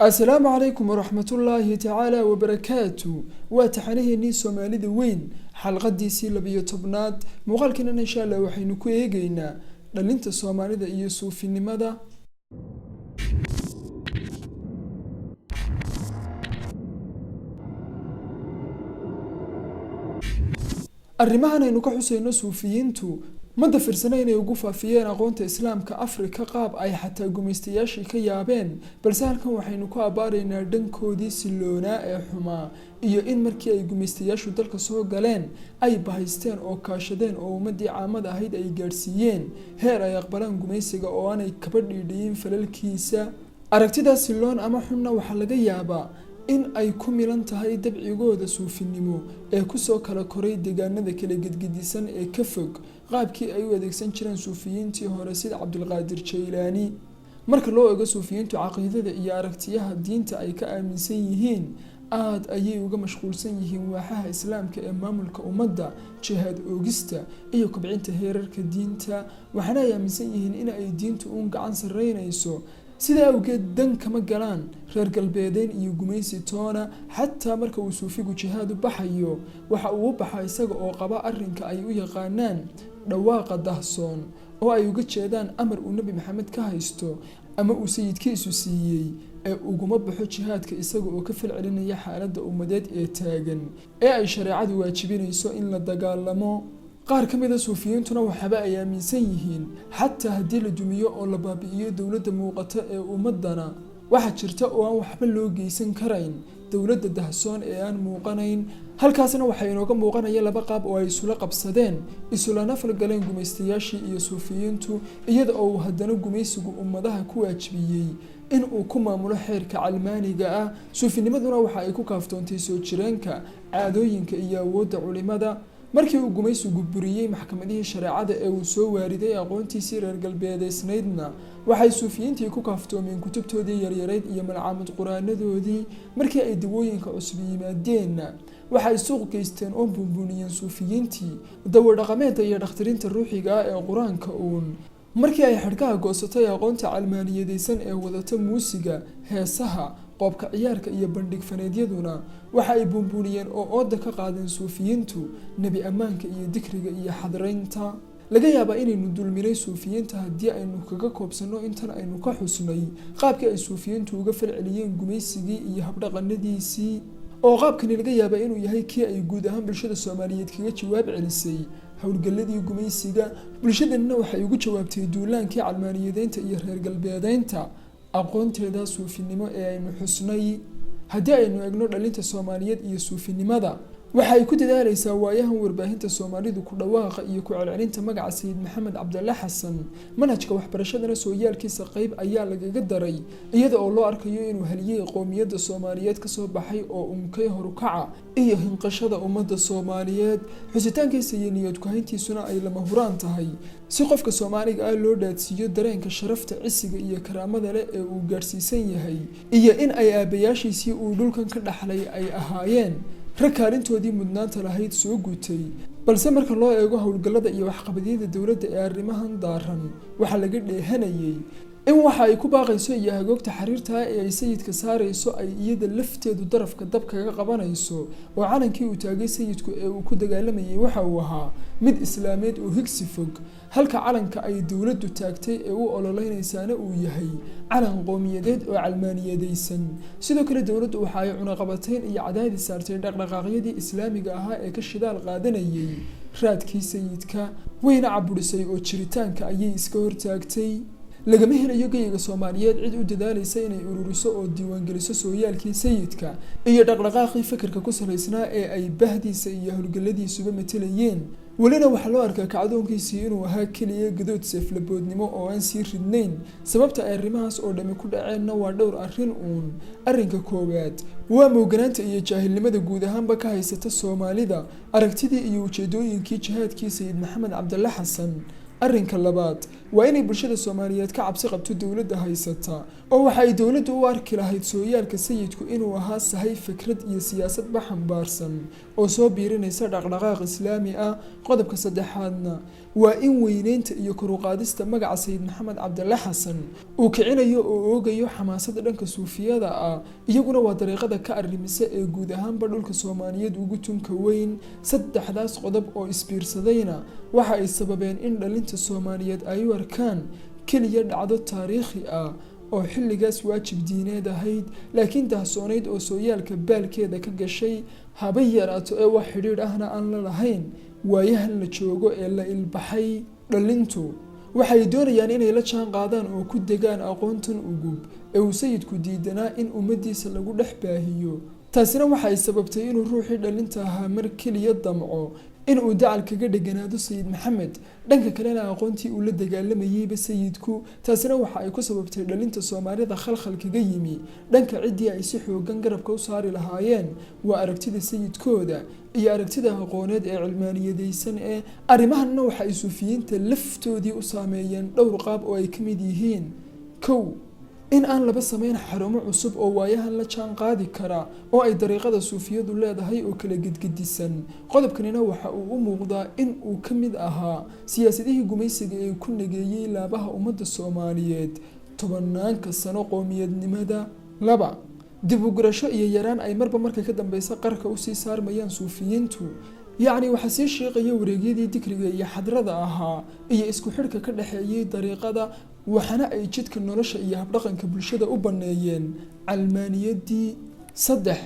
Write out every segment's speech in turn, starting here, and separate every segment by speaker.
Speaker 1: السلام عليكم ورحمة الله تعالى وبركاته وتحنيهني سوماليدا وين حلقة دي سي لبيو طبناد مقالكنا إن شاء الله وحينو كويقينا للينتا سوماليدا إيسو في النمادا arrimahan aynu ka xusayno suufiyiintu ma dafirsana inay ugu faafiyeen aqoonta islaamka Afrika qaab ay xataa gumaystayaashii ka yaabeen balse halkan waxaynu ku abaaraynaa dhankoodii siloonaa ee xumaa iyo in markii ay gumaystayaashu dalka soo galeen ay bahaysteen oo kaashadeen oo ummadii caamad ahayd ay gaarsiiyeen heer ay aqbalaan gumaysiga oo aanay kaba dhiidhiyin falalkiisa aragtidaas siloon ama xunna waxa laga yaabaa in ay ku milan tahay dabcigooda suufinimo ee ku soo kala koray deegaanada kala gedgedisan ee ka fog qaabkii ay u adeegsan jireen suufiyiintii hore sida Cabdulqaadir Jaylaani marka loo eego suufiyiintu caqiidada iyo aragtiyaha diinta ay ka aaminsan yihiin aad ayay uga mashquulsan yihiin waaxaha islaamka ee maamulka ummadda jihaad oogista iyo kobcinta heerarka diinta waxaana ay aaminsan yihiin in ay diintu uun gacan sareynayso sida awgeed dan kama galaan reer galbeedeen iyo gumaysi toona xataa marka uu suufigu jihaad u baxayo waxa uu baxay isaga oo qaba arrinka ay u yaqaanaan dhawaaqa dahsoon oo ay uga jeedaan amar uu nabi maxamed ka haysto ama uu sayidkiisu siiyey ee uguma baxo jihaadka isaga oo ka falcelinaya xaaladda ummadeed ee taagan ee ay shareecadu waajibinayso in la dagaalamo qaar ka mid ah suufiyiintuna waxaba ay aaminsan yihiin xataa haddii la dumiyo oo la baabi'iyo dowladda muuqata ee ummadana waxa jirta oo aan waxba loo geysan karayn dowladda dahsoon ee aan muuqanayn halkaasna waxaa inooga muuqanaya laba qaab oo ay isula qabsadeen isulana falgaleen gumaystayaashii iyo suufiyiintu iyada oo haddana gumaysigu ummadaha ku waajibiyey in uu ku maamulo xeerka calmaaniga ah suufinimaduna waxa ay ku kaaftoontay soo jireenka caadooyinka iyo awoodda culimada markii uu gumaysigu buriyey maxkamadihii shareecada ee uu soo waariday aqoontiisii reer galbeedeysnaydna waxay suufiyiintii ku kaaftoomeen kutubtoodii yaryareyd iyo malcaamad quraanadoodii markii ay dawooyinka cusub yimaadeenna waxay suuq geysteen oo bunbuniyeen suufiyiintii dawo dhaqameedda iyo dhakhtarinta ruuxiga ah ee qur-aanka uun markii ay xadhkaha goosatay aqoonta calmaaniyadaysan ee wadata muusiga heesaha qoobka ciyaarka iyo bandhig faneedyaduna waxa ay buunbuuniyeen oo ooda ka qaadeen suufiyiintu nebi ammaanka iyo dikriga iyo xadreynta laga yaabaa inaynu dulminay suufiyiinta haddii aynu kaga koobsanno intan aynu ka xusnay qaabkii ay suufiyiintu uga falceliyeen gumaysigii iyo habdhaqanadiisii oo qaabkani laga yaabaa inuu yahay kii ay guud ahaan bulshada Soomaaliyeed kaga jawaab celisay howlgalladii gumaysiga bulshadana waxay ugu jawaabtay duulaankii calmaaniyadeynta iyo reer galbeedeynta aqoonteeda suufinimo ee aynu xusnay haddii aynu eegno dhalinta Soomaaliyeed iyo suufinimada waxay ku dadaalaysaa waayahan warbaahinta Soomaalidu ku dhawaaqa iyo ku celcelinta magaca Sayid Maxamed Cabdulla Xasan manhajka waxbarashadana sooyaalkiisa qayb ayaa lagaga daray iyada oo loo arkayo inuu haliyay qoomiyadda Soomaaliyeed ka soo baxay oo unkay horukaca iyo hinqashada ummadda Soomaaliyeed xusitaankiisa iyo niyad ku hayntiisuna ay lama huraan tahay si qofka Soomaaliga ah loo dhaadsiiyo dareenka sharafta cisiga iyo karaamada leh ee uu gaarsiisan yahay iyo in ay aabayaashiisii uu dhulkan ka dhaxlay ay ahaayeen rakaalintoodii mudnaanta lahayd soo gutay balse marka loo eego howlgallada iyo waxqabadyada dowladda ee arrimahan daaran waxa laga dheehanayay in waxa ay ku baaqayso iyo hagoogta xiriirta ee ay sayidka saarayso ay iyada lafteedu darafka dab kaga qabanayso oo calankii uu taagay sayidku ee uu ku dagaalamayay waxa uu ahaa mid islaameed oo higsi fog halka calanka ay dowladdu taagtay ee u ololeynaysaana uu yahay calan qowmiyadeed oo calmaaniyadaysan sidoo kale dowladdu waxa ay cunaqabateyn iyo cadaadis saartay dhaqdhaqaaqyadii islaamiga ahaa ee ka shidaal qaadanayay raadkii sayidka wayna caburisay oo jiritaanka ayay iska hortaagtay lagama helayo geyga Soomaaliyeed cid u dadaalaysa inay ururiso oo diiwaan geliso sooyaalkii sayidka iyo dhaqdhaqaaqii fikirka ku salaysnaa ee ay bahdiisa iyo howlgalladiisuba matelayeen walina waxa loo arkaa kacdoonkiisii inuu ahaa kaliya gadood seeflaboodnimo oo aan sii ridnayn sababta ay arrimahaas oo dhami ku dhaceenna waa dhowr arrin uun arrinka koowaad waa mooganaanta iyo jaahilnimada guud ahaanba ka haysata Soomaalida aragtidii iyo ujeedooyinkii jihaadkii Sayid Maxamed Cabdulla Xasan arrinka labaad waa inay bulshada Soomaaliyeed ka cabsi qabto dowladda haysata oo waxa ay dowladdu u arki lahayd sooyaalka sayidku inuu ahaa sahay fikrad iyo siyaasad xambaarsan oo soo biirinaysa dhaqdhaqaaq islaami ah. qodobka saddexaadna waa in weyneynta iyo kor u qaadista magaca sayid maxamed cabdille xasan uu kicinayo oo oogayo xamaasada dhanka suufiyada ah, iyaguna waa dariiqada ka arrimisa ee guud ahaanba dhulka soomaaliyeed ugu tunka weyn. saddexdaas qodob oo isbiirsadayna waxa ay sababeen in dhalinta soomaaliyeed ay u arkaan keliya dhacdo taariikhi ah oo xilligaas waajib diineed ahayd, laakiin dahsoonayd oo sooyaalka baalkeeda ka gashay, haba yaraato ee wax xidhiidh ahna aan la lahayn waayahan la joogo ee la ilbaxay. dhalintu waxay doonayaan inay la jaan qaadaan oo ku degaan aqoontan ugub ee uu sayidku diidanaa in ummadiisa lagu dhex baahiyo. taasina waxay sababtay inuu ruuxii dhalinta ahaa mar keliya damco in uu dacal kaga dheganaado sayid maxamed, dhanka kalena aqoontii uu la dagaalamayeyba sayidku. taasina waxa ay ku sababtay dhalinta soomaalida khalkhal kaga yimi dhanka ciddii ay si xoogan garabka u saari lahaayeen waa aragtida sayidkooda iyo aragtida aqooneed ee cilmaaniyadaysan ee arrimahanna waxa ay suufiyiinta laftoodii u saameeyeen dhowr qaab oo ay ka mid yihiin: kow, in aan laba samayn xarumo cusub oo waayahan la jaan qaadi kara oo ay dariiqada suufiyadu leedahay oo kala gedgedisan. qodobkanina waxa uu u muuqdaa in uu ka mid ahaa siyaasadihii gumaysiga ee ku nageeyey laabaha ummadda soomaaliyeed tobanaanka sano qoomiyadnimada. laba, dib u gurasho iyo yaraan ay marba marka ka dambeysa qarka usii saarmayaan suufiyiintu, yacni waxaa sii shiiqaya wareegyadii dikriga iyo xadrada ahaa iyo isku xidhka ka dhexeeyey dariiqada, waxaana ay jidka nolosha iyo habdhaqanka bulshada u banneeyeen calmaaniyadii. saddex,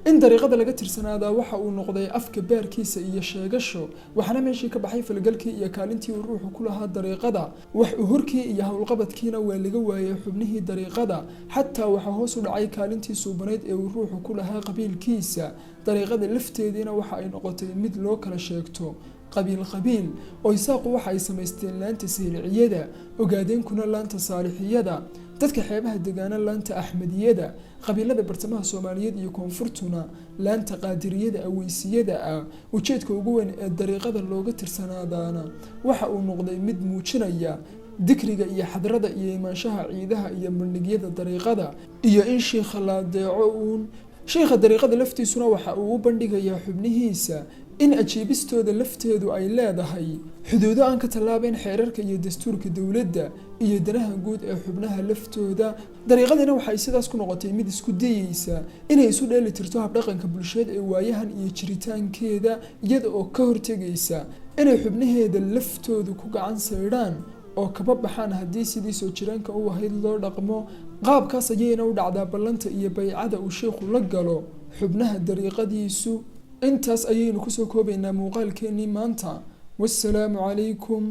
Speaker 1: in dariiqada laga tirsanaadaa waxa uu noqday afka baarkiisa iyo sheegasho, waxaana meeshii ka baxay falgalkii iyo kaalintii uu ruuxu ku lahaa dariiqada. wax uhurkii iyo howlqabadkiina waa laga waayay xubnihii dariiqada, xataa waxaa hoos u dhacay kaalintii suubanayd ee uu ruuxu ku lahaa qabiilkiisa. dariiqada lafteediina waxa ay noqotay mid loo kala sheegto qabiil qabiil, oo isaaqu waxa ay samaysteen laanta sayliciyada, ogaadeenkuna laanta saalixiyada, dadka xeebaha degaana laanta axmediyada, qabiilada bartamaha soomaaliyeed iyo koonfurtuna laanta qaadiriyada aweysiyada ah. ujeedka ugu weyn ee dariiqada looga tirsanaadaana waxa uu noqday mid muujinaya dikriga iyo xadrada iyo imaanshaha ciidaha iyo bandhigyada dariiqada, iyo in shiikha la adeeco uun. shiikha dariiqada laftiisuna waxa uu u bandhigayaa xubnihiisa in ajiibistooda lafteedu ay leedahay xuduudo aan ka tallaabeyn xeerarka iyo dastuurka dowladda iyo danaha guud ee xubnaha laftooda. dariiqadina waxay sidaas ku noqotay mid isku dayeysa inay isu dheeli tirto habdhaqanka bulsheed ee waayahan iyo jiritaankeeda, iyada oo ka hortegaysa inay xubnaheeda laftoodu ku gacan saydhaan oo kaba baxaan haddii sidii soo jiraanka u ahayd loo dhaqmo. qaabkaas ayayna u dhacdaa ballanta iyo baycada uu sheikhu la galo xubnaha dariiqadiisu. intaas ayaynu kusoo koobaynaa muuqaalkeennii maanta. wassalaamu calaykum.